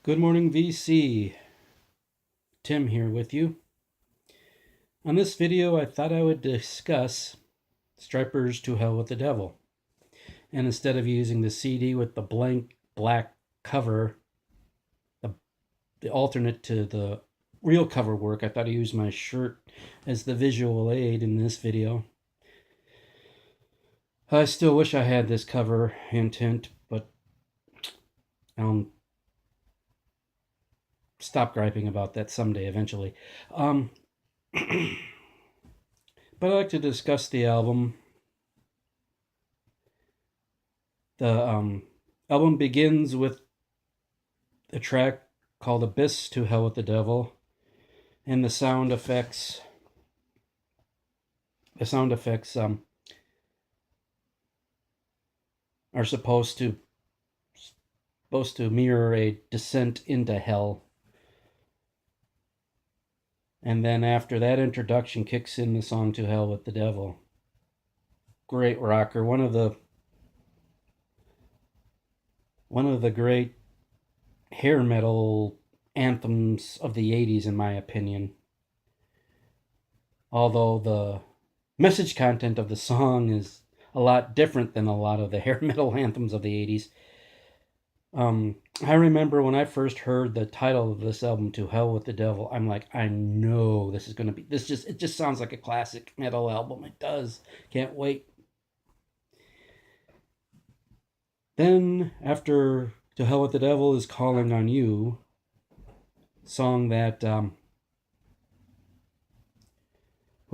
Good morning, VC. Tim here with you. On this video, I thought I would discuss Stripers to Hell with the Devil. And instead of using the CD with the blank black cover, the alternate to the real cover work, I thought I'd use my shirt as the visual aid in this video. I still wish I had this cover intent, but I'll stop griping about that someday eventually. But I'd like to discuss the album. The album begins with a track called Abyss to Hell with the Devil, and the sound effects are supposed to mirror a descent into hell. And then after that introduction kicks in the song To Hell with the Devil. Great rocker, one of the great hair metal anthems of the 80s, in my opinion. Although the message content of the song is a lot different than a lot of the hair metal anthems of the 80s. I remember when I first heard the title of this album, To Hell with the Devil, I'm like, I know this is going to be, it just sounds like a classic metal album. It does. Can't wait. Then after To Hell with the Devil is Calling on You, song that where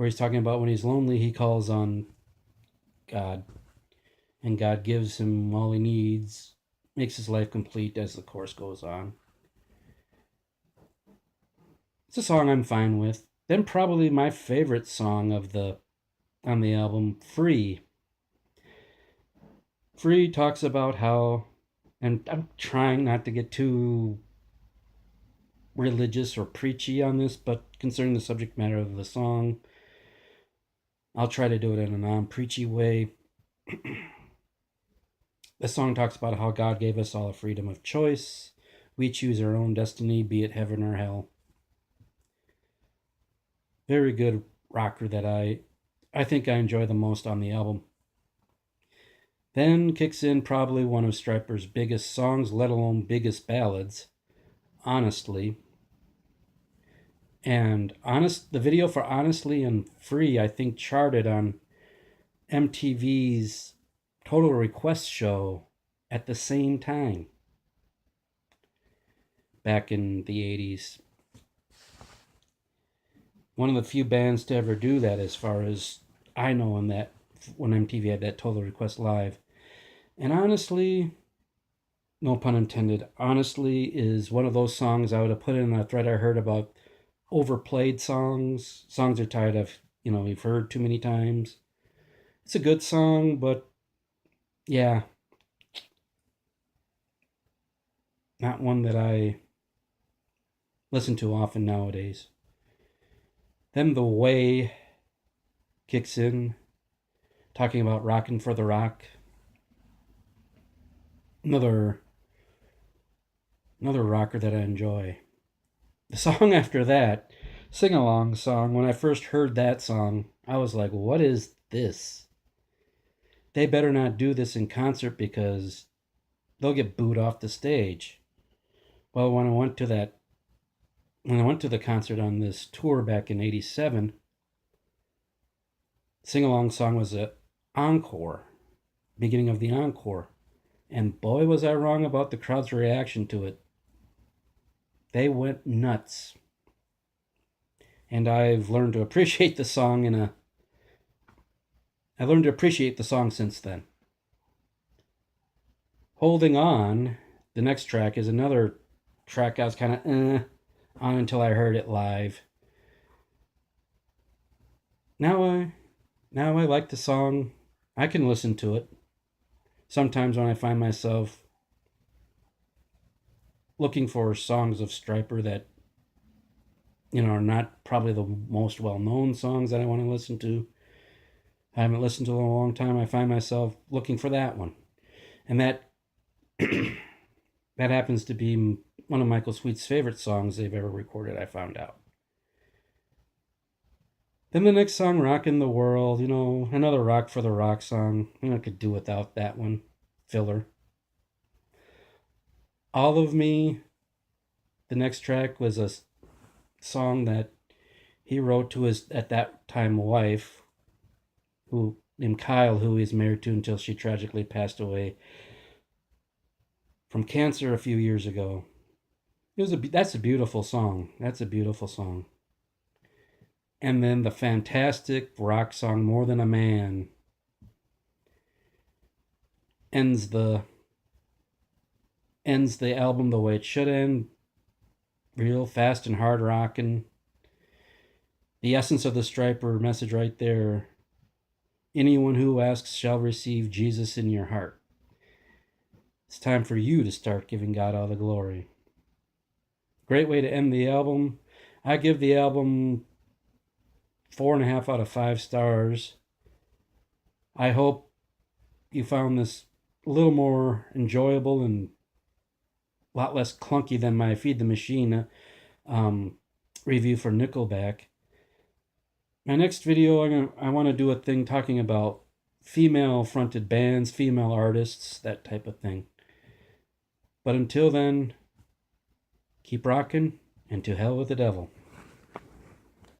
he's talking about when he's lonely, he calls on God, and God gives him all he needs, makes his life complete, as the chorus goes on. It's a song I'm fine with. Then probably my favorite song on the album, Free. Free talks about how, and I'm trying not to get too religious or preachy on this, but concerning the subject matter of the song, I'll try to do it in a non-preachy way. The song talks about how God gave us all a freedom of choice. We choose our own destiny, be it heaven or hell. Very good rocker that I think I enjoy the most on the album. Then kicks in probably one of Stryper's biggest songs, let alone biggest ballads, Honestly. And the video for Honestly and Free, I think, charted on MTV's Total Request show at the same time back in the 80s. One of the few bands to ever do that, as far as I know, when MTV had that Total Request Live. And Honestly, no pun intended, Honestly is one of those songs I would have put in a thread I heard about overplayed songs. Songs are tired of, we've heard too many times. It's a good song, but yeah, not one that I listen to often nowadays. Then The Way kicks in, talking about rocking for the rock. Another rocker that I enjoy. The song after that, Sing Along song, when I first heard that song, I was like, what is this? They better not do this in concert because they'll get booed off the stage. Well, when I went to the concert on this tour back in 87, Sing Along song was an encore, beginning of the encore. And boy, was I wrong about the crowd's reaction to it. They went nuts. And I've learned to appreciate the song since then. Holding On, the next track, is another track I was kind of on until I heard it live. Now I like the song. I can listen to it. Sometimes when I find myself looking for songs of Stryper that, are not probably the most well-known songs that I want to listen to, I haven't listened to in a long time, I find myself looking for that one. And that that happens to be, one of Michael Sweet's favorite songs they've ever recorded, I found out. Then the next song, Rockin' the World, another Rock for the Rock song. I could do without that one. Filler. All of Me, the next track, was a song that he wrote to his, at that time, wife, who named Kyle, who he's married to until she tragically passed away from cancer a few years ago. That's a beautiful song. That's a beautiful song. And then the fantastic rock song More Than a Man ends the album the way it should end. Real fast and hard rocking. The essence of the Stryper message right there. Anyone who asks shall receive Jesus in your heart. It's time for you to start giving God all the glory. Great way to end the album. I give the album 4.5 out of 5 stars. I hope you found this a little more enjoyable and a lot less clunky than my Feed the Machine review for Nickelback. My next video, I want to do a thing talking about female-fronted bands, female artists, that type of thing. But until then, keep rocking, and to hell with the devil.